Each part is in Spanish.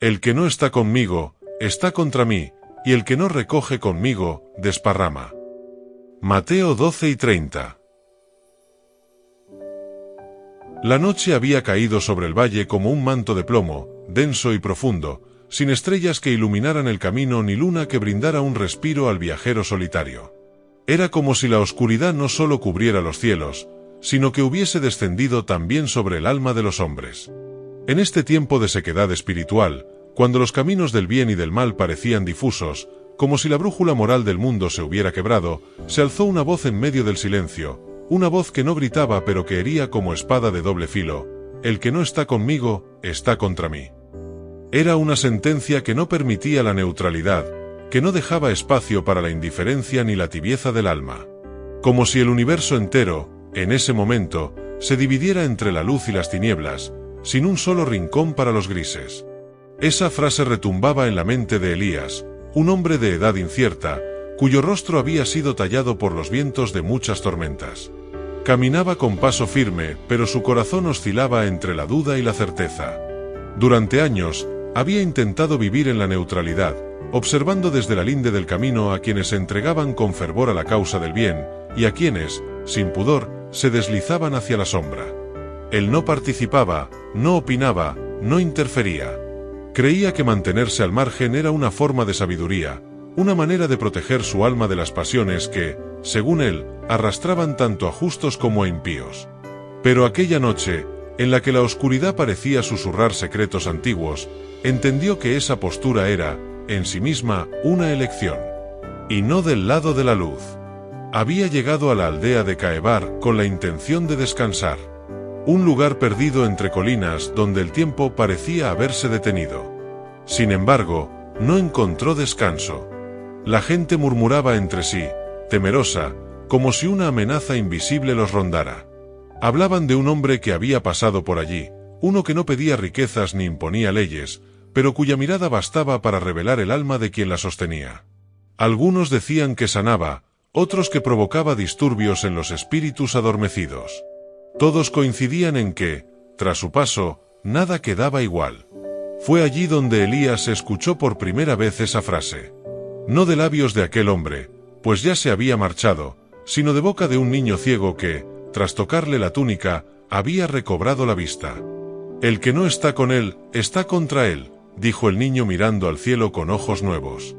El que no está conmigo, está contra mí, y el que no recoge conmigo, desparrama. Mateo 12:30. La noche había caído sobre el valle como un manto de plomo, denso y profundo, sin estrellas que iluminaran el camino ni luna que brindara un respiro al viajero solitario. Era como si la oscuridad no solo cubriera los cielos, sino que hubiese descendido también sobre el alma de los hombres. En este tiempo de sequedad espiritual, cuando los caminos del bien y del mal parecían difusos, como si la brújula moral del mundo se hubiera quebrado, se alzó una voz en medio del silencio, una voz que no gritaba pero que hería como espada de doble filo: el que no está conmigo, está contra mí. Era una sentencia que no permitía la neutralidad, que no dejaba espacio para la indiferencia ni la tibieza del alma. Como si el universo entero, en ese momento, se dividiera entre la luz y las tinieblas, sin un solo rincón para los grises. Esa frase retumbaba en la mente de Elías, un hombre de edad incierta, cuyo rostro había sido tallado por los vientos de muchas tormentas. Caminaba con paso firme, pero su corazón oscilaba entre la duda y la certeza. Durante años, había intentado vivir en la neutralidad, observando desde la linde del camino a quienes se entregaban con fervor a la causa del bien, y a quienes, sin pudor, se deslizaban hacia la sombra. Él no participaba, no opinaba, no interfería. Creía que mantenerse al margen era una forma de sabiduría, una manera de proteger su alma de las pasiones que, según él, arrastraban tanto a justos como a impíos. Pero aquella noche, en la que la oscuridad parecía susurrar secretos antiguos, entendió que esa postura era, en sí misma, una elección. Y no del lado de la luz. Había llegado a la aldea de Caebar con la intención de descansar. Un lugar perdido entre colinas donde el tiempo parecía haberse detenido. Sin embargo, no encontró descanso. La gente murmuraba entre sí, temerosa, como si una amenaza invisible los rondara. Hablaban de un hombre que había pasado por allí, uno que no pedía riquezas ni imponía leyes, pero cuya mirada bastaba para revelar el alma de quien la sostenía. Algunos decían que sanaba, otros que provocaba disturbios en los espíritus adormecidos. Todos coincidían en que, tras su paso, nada quedaba igual. Fue allí donde Elías escuchó por primera vez esa frase. No de labios de aquel hombre, pues ya se había marchado, sino de boca de un niño ciego que, tras tocarle la túnica, había recobrado la vista. El que no está con él, está contra él, dijo el niño mirando al cielo con ojos nuevos.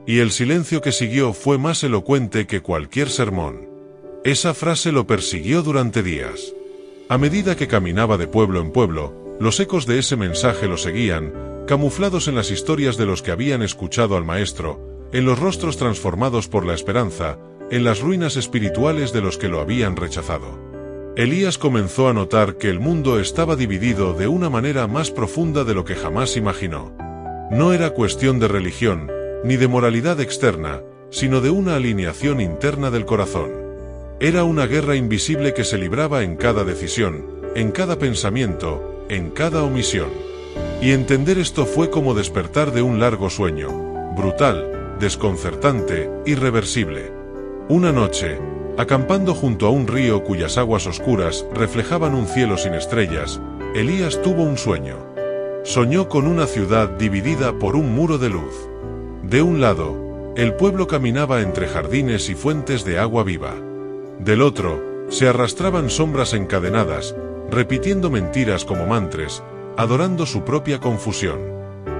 Y el silencio que siguió fue más elocuente que cualquier sermón. Esa frase lo persiguió durante días. A medida que caminaba de pueblo en pueblo, los ecos de ese mensaje lo seguían, camuflados en las historias de los que habían escuchado al maestro, en los rostros transformados por la esperanza, en las ruinas espirituales de los que lo habían rechazado. Elías comenzó a notar que el mundo estaba dividido de una manera más profunda de lo que jamás imaginó. No era cuestión de religión, ni de moralidad externa, sino de una alineación interna del corazón. Era una guerra invisible que se libraba en cada decisión, en cada pensamiento, en cada omisión. Y entender esto fue como despertar de un largo sueño, brutal, desconcertante, irreversible. Una noche, acampando junto a un río cuyas aguas oscuras reflejaban un cielo sin estrellas, Elías tuvo un sueño. Soñó con una ciudad dividida por un muro de luz. De un lado, el pueblo caminaba entre jardines y fuentes de agua viva. Del otro, se arrastraban sombras encadenadas, repitiendo mentiras como mantres, adorando su propia confusión.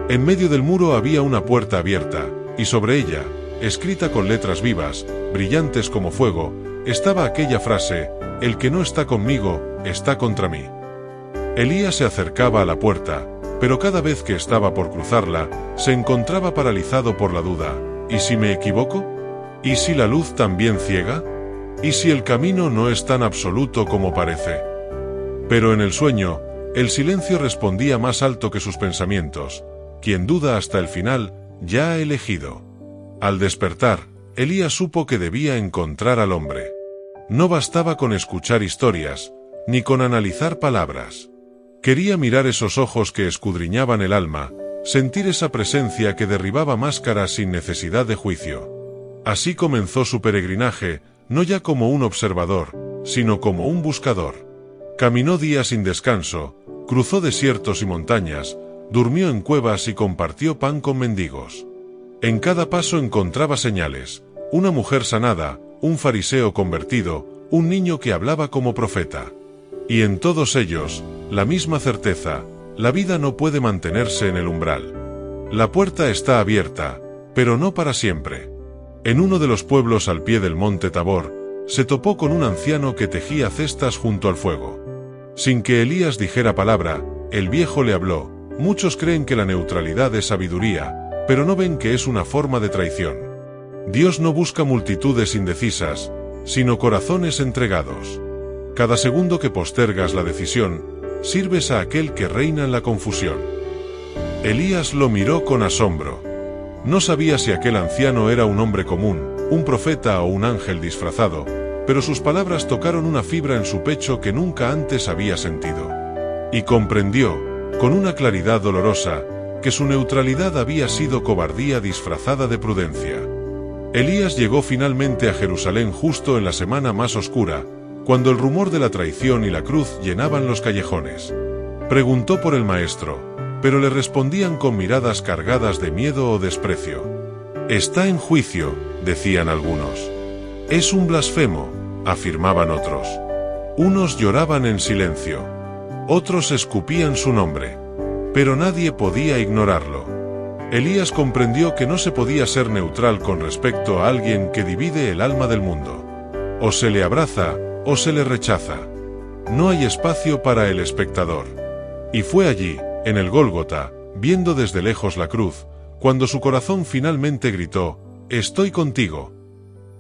En medio del muro había una puerta abierta, y sobre ella, escrita con letras vivas, brillantes como fuego, estaba aquella frase: el que no está conmigo, está contra mí. Elías se acercaba a la puerta, pero cada vez que estaba por cruzarla, se encontraba paralizado por la duda: ¿y si me equivoco? ¿Y si la luz también ciega? ¿Y si el camino no es tan absoluto como parece? Pero en el sueño, el silencio respondía más alto que sus pensamientos: quien duda hasta el final, ya ha elegido. Al despertar, Elías supo que debía encontrar al hombre. No bastaba con escuchar historias, ni con analizar palabras. Quería mirar esos ojos que escudriñaban el alma, sentir esa presencia que derribaba máscaras sin necesidad de juicio. Así comenzó su peregrinaje, no ya como un observador, sino como un buscador. Caminó días sin descanso, cruzó desiertos y montañas, durmió en cuevas y compartió pan con mendigos. En cada paso encontraba señales: una mujer sanada, un fariseo convertido, un niño que hablaba como profeta. Y en todos ellos, la misma certeza: la vida no puede mantenerse en el umbral. La puerta está abierta, pero no para siempre. En uno de los pueblos al pie del monte Tabor, se topó con un anciano que tejía cestas junto al fuego. Sin que Elías dijera palabra, el viejo le habló: muchos creen que la neutralidad es sabiduría, pero no ven que es una forma de traición. Dios no busca multitudes indecisas, sino corazones entregados. Cada segundo que postergas la decisión, sirves a aquel que reina en la confusión. Elías lo miró con asombro. No sabía si aquel anciano era un hombre común, un profeta o un ángel disfrazado, pero sus palabras tocaron una fibra en su pecho que nunca antes había sentido. Y comprendió, con una claridad dolorosa, que su neutralidad había sido cobardía disfrazada de prudencia. Elías llegó finalmente a Jerusalén justo en la semana más oscura, cuando el rumor de la traición y la cruz llenaban los callejones. Preguntó por el maestro, pero le respondían con miradas cargadas de miedo o desprecio. «Está en juicio», decían algunos. «Es un blasfemo», afirmaban otros. Unos lloraban en silencio. Otros escupían su nombre. Pero nadie podía ignorarlo. Elías comprendió que no se podía ser neutral con respecto a alguien que divide el alma del mundo. O se le abraza, o se le rechaza. No hay espacio para el espectador. Y fue allí, en el Gólgota, viendo desde lejos la cruz, cuando su corazón finalmente gritó: «Estoy contigo».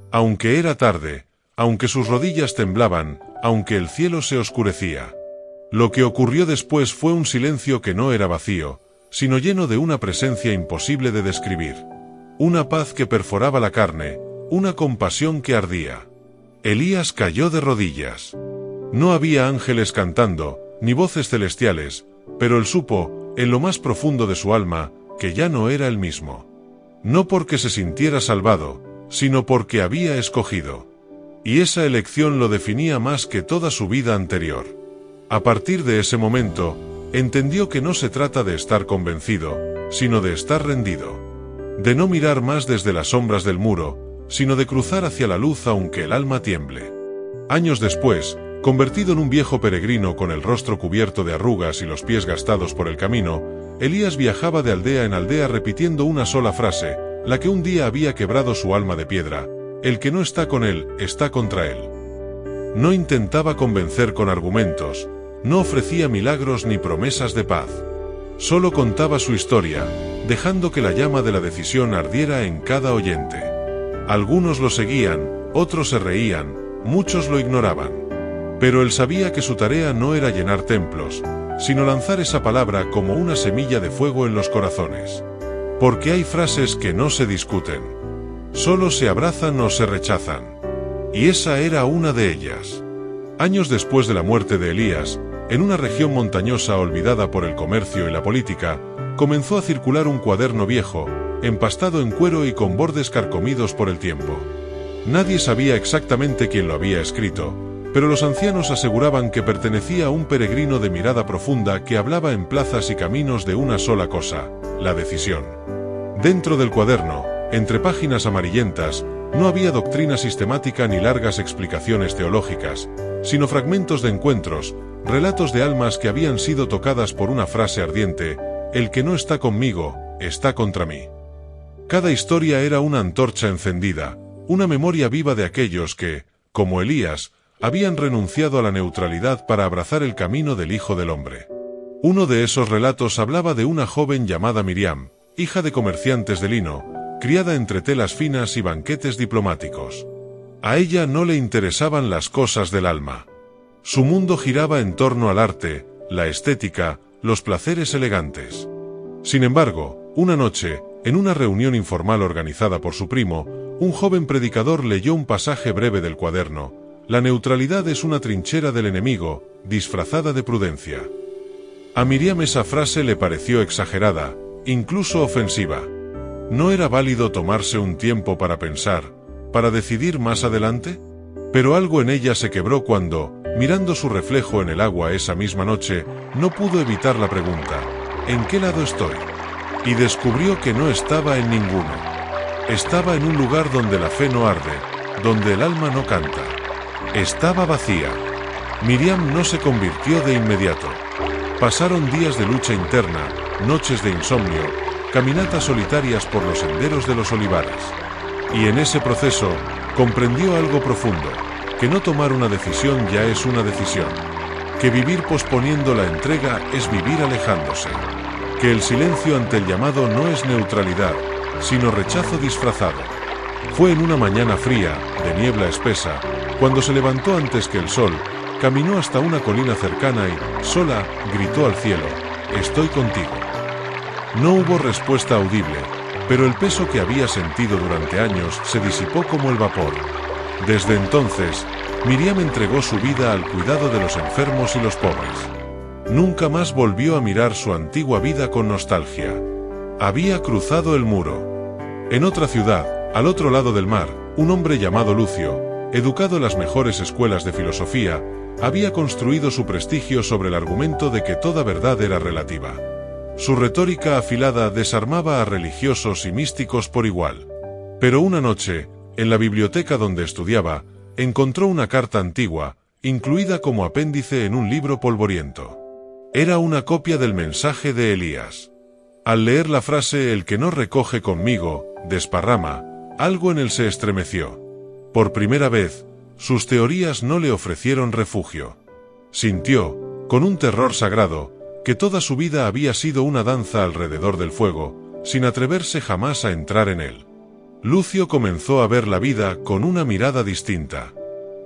Aunque era tarde, aunque sus rodillas temblaban, aunque el cielo se oscurecía. Lo que ocurrió después fue un silencio que no era vacío, sino lleno de una presencia imposible de describir. Una paz que perforaba la carne, una compasión que ardía. Elías cayó de rodillas. No había ángeles cantando, ni voces celestiales, pero él supo, en lo más profundo de su alma, que ya no era el mismo. No porque se sintiera salvado, sino porque había escogido. Y esa elección lo definía más que toda su vida anterior. A partir de ese momento, entendió que no se trata de estar convencido, sino de estar rendido. De no mirar más desde las sombras del muro, sino de cruzar hacia la luz aunque el alma tiemble. Años después, convertido en un viejo peregrino con el rostro cubierto de arrugas y los pies gastados por el camino, Elías viajaba de aldea en aldea repitiendo una sola frase, la que un día había quebrado su alma de piedra: el que no está con él, está contra él. No intentaba convencer con argumentos, no ofrecía milagros ni promesas de paz. Solo contaba su historia, dejando que la llama de la decisión ardiera en cada oyente. Algunos lo seguían, otros se reían, muchos lo ignoraban. Pero él sabía que su tarea no era llenar templos, sino lanzar esa palabra como una semilla de fuego en los corazones. Porque hay frases que no se discuten. Solo se abrazan o se rechazan. Y esa era una de ellas. Años después de la muerte de Elías, en una región montañosa olvidada por el comercio y la política, comenzó a circular un cuaderno viejo, empastado en cuero y con bordes carcomidos por el tiempo. Nadie sabía exactamente quién lo había escrito, pero los ancianos aseguraban que pertenecía a un peregrino de mirada profunda que hablaba en plazas y caminos de una sola cosa: la decisión. Dentro del cuaderno, entre páginas amarillentas, no había doctrina sistemática ni largas explicaciones teológicas, sino fragmentos de encuentros, relatos de almas que habían sido tocadas por una frase ardiente: el que no está conmigo, está contra mí. Cada historia era una antorcha encendida, una memoria viva de aquellos que, como Elías, habían renunciado a la neutralidad para abrazar el camino del Hijo del Hombre. Uno de esos relatos hablaba de una joven llamada Miriam, hija de comerciantes de lino, criada entre telas finas y banquetes diplomáticos. A ella no le interesaban las cosas del alma. Su mundo giraba en torno al arte, la estética, los placeres elegantes. Sin embargo, una noche, en una reunión informal organizada por su primo, un joven predicador leyó un pasaje breve del cuaderno: la neutralidad es una trinchera del enemigo, disfrazada de prudencia. A Miriam esa frase le pareció exagerada, incluso ofensiva. ¿No era válido tomarse un tiempo para pensar, para decidir más adelante? Pero algo en ella se quebró cuando, mirando su reflejo en el agua esa misma noche, no pudo evitar la pregunta: ¿en qué lado estoy? Y descubrió que no estaba en ninguno. Estaba en un lugar donde la fe no arde, donde el alma no canta. Estaba vacía. Miriam no se convirtió de inmediato. Pasaron días de lucha interna, noches de insomnio, caminatas solitarias por los senderos de los olivares. Y en ese proceso, comprendió algo profundo, que no tomar una decisión ya es una decisión. Que vivir posponiendo la entrega es vivir alejándose. Que el silencio ante el llamado no es neutralidad, sino rechazo disfrazado. Fue en una mañana fría, de niebla espesa, cuando se levantó antes que el sol, caminó hasta una colina cercana y, sola, gritó al cielo: «Estoy contigo». No hubo respuesta audible, pero el peso que había sentido durante años se disipó como el vapor. Desde entonces, Miriam entregó su vida al cuidado de los enfermos y los pobres. Nunca más volvió a mirar su antigua vida con nostalgia. Había cruzado el muro. En otra ciudad, al otro lado del mar, un hombre llamado Lucio, educado en las mejores escuelas de filosofía, había construido su prestigio sobre el argumento de que toda verdad era relativa. Su retórica afilada desarmaba a religiosos y místicos por igual. Pero una noche, en la biblioteca donde estudiaba, encontró una carta antigua, incluida como apéndice en un libro polvoriento. Era una copia del mensaje de Elías. Al leer la frase «el que no recoge conmigo, desparrama», algo en él se estremeció. Por primera vez, sus teorías no le ofrecieron refugio. Sintió, con un terror sagrado, que toda su vida había sido una danza alrededor del fuego, sin atreverse jamás a entrar en él. Lucio comenzó a ver la vida con una mirada distinta.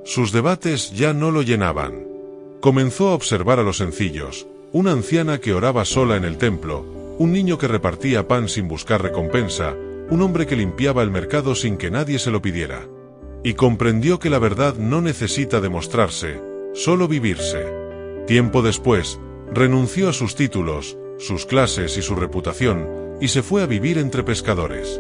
Sus debates ya no lo llenaban. Comenzó a observar a los sencillos, una anciana que oraba sola en el templo, un niño que repartía pan sin buscar recompensa, un hombre que limpiaba el mercado sin que nadie se lo pidiera. Y comprendió que la verdad no necesita demostrarse, solo vivirse. Tiempo después, renunció a sus títulos, sus clases y su reputación, y se fue a vivir entre pescadores.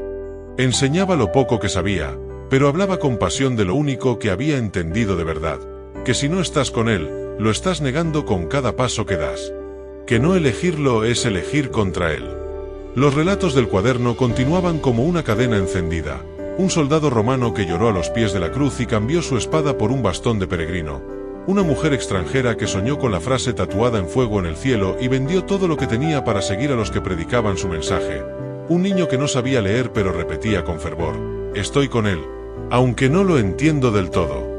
Enseñaba lo poco que sabía, pero hablaba con pasión de lo único que había entendido de verdad, que si no estás con él, lo estás negando con cada paso que das. Que no elegirlo es elegir contra él. Los relatos del cuaderno continuaban como una cadena encendida. Un soldado romano que lloró a los pies de la cruz y cambió su espada por un bastón de peregrino. Una mujer extranjera que soñó con la frase tatuada en fuego en el cielo y vendió todo lo que tenía para seguir a los que predicaban su mensaje. Un niño que no sabía leer pero repetía con fervor: «Estoy con él, aunque no lo entiendo del todo».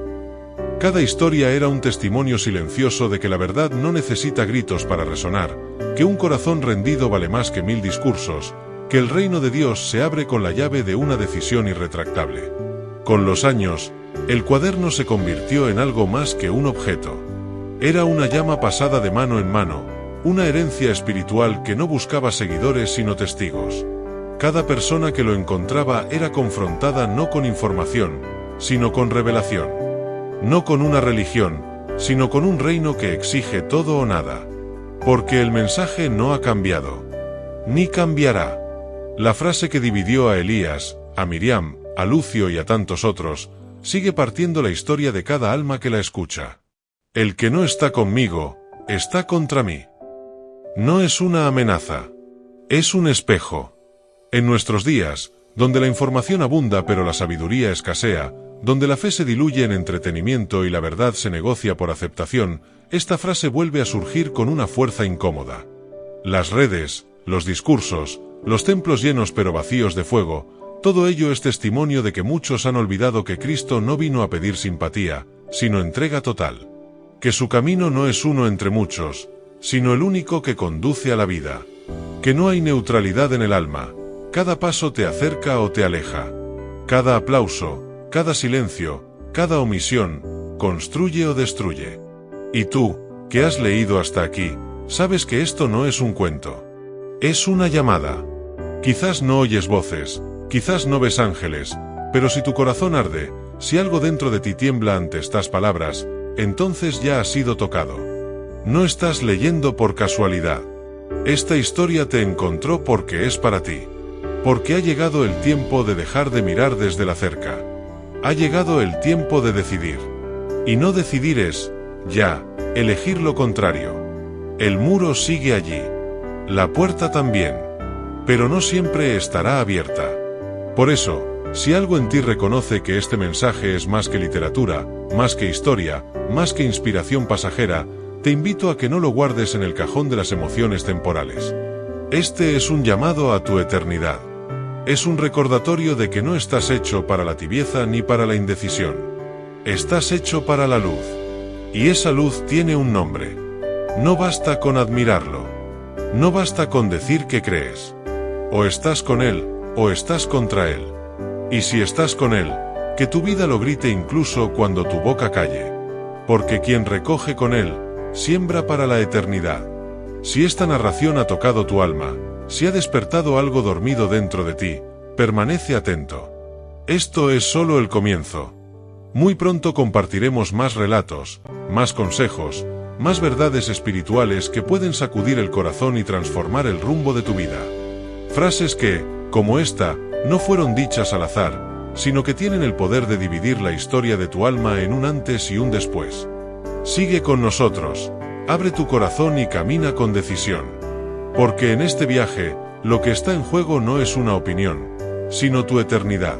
Cada historia era un testimonio silencioso de que la verdad no necesita gritos para resonar, que un corazón rendido vale más que 1000 discursos, que el reino de Dios se abre con la llave de una decisión irretractable. Con los años, el cuaderno se convirtió en algo más que un objeto. Era una llama pasada de mano en mano, una herencia espiritual que no buscaba seguidores sino testigos. Cada persona que lo encontraba era confrontada no con información, sino con revelación. No con una religión, sino con un reino que exige todo o nada. Porque el mensaje no ha cambiado. Ni cambiará. La frase que dividió a Elías, a Miriam, a Lucio y a tantos otros, sigue partiendo la historia de cada alma que la escucha. El que no está conmigo, está contra mí. No es una amenaza. Es un espejo. En nuestros días, donde la información abunda pero la sabiduría escasea, donde la fe se diluye en entretenimiento y la verdad se negocia por aceptación, esta frase vuelve a surgir con una fuerza incómoda. Las redes, los discursos, los templos llenos pero vacíos de fuego, todo ello es testimonio de que muchos han olvidado que Cristo no vino a pedir simpatía, sino entrega total. Que su camino no es uno entre muchos, sino el único que conduce a la vida. Que no hay neutralidad en el alma, cada paso te acerca o te aleja. Cada aplauso, cada silencio, cada omisión, construye o destruye. Y tú, que has leído hasta aquí, sabes que esto no es un cuento. Es una llamada. Quizás no oyes voces, quizás no ves ángeles, pero si tu corazón arde, si algo dentro de ti tiembla ante estas palabras, entonces ya has sido tocado. No estás leyendo por casualidad. Esta historia te encontró porque es para ti. Porque ha llegado el tiempo de dejar de mirar desde la cerca. Ha llegado el tiempo de decidir. Y no decidir es, ya, elegir lo contrario. El muro sigue allí. La puerta también. Pero no siempre estará abierta. Por eso, si algo en ti reconoce que este mensaje es más que literatura, más que historia, más que inspiración pasajera, te invito a que no lo guardes en el cajón de las emociones temporales. Este es un llamado a tu eternidad. Es un recordatorio de que no estás hecho para la tibieza ni para la indecisión. Estás hecho para la luz. Y esa luz tiene un nombre. No basta con admirarlo. No basta con decir que crees. O estás con él, o estás contra él. Y si estás con él, que tu vida lo grite incluso cuando tu boca calle. Porque quien recoge con él, siembra para la eternidad. Si esta narración ha tocado tu alma, si ha despertado algo dormido dentro de ti, permanece atento. Esto es solo el comienzo. Muy pronto compartiremos más relatos, más consejos, más verdades espirituales que pueden sacudir el corazón y transformar el rumbo de tu vida. Frases que, como esta, no fueron dichas al azar, sino que tienen el poder de dividir la historia de tu alma en un antes y un después. Sigue con nosotros, abre tu corazón y camina con decisión. Porque en este viaje, lo que está en juego no es una opinión, sino tu eternidad.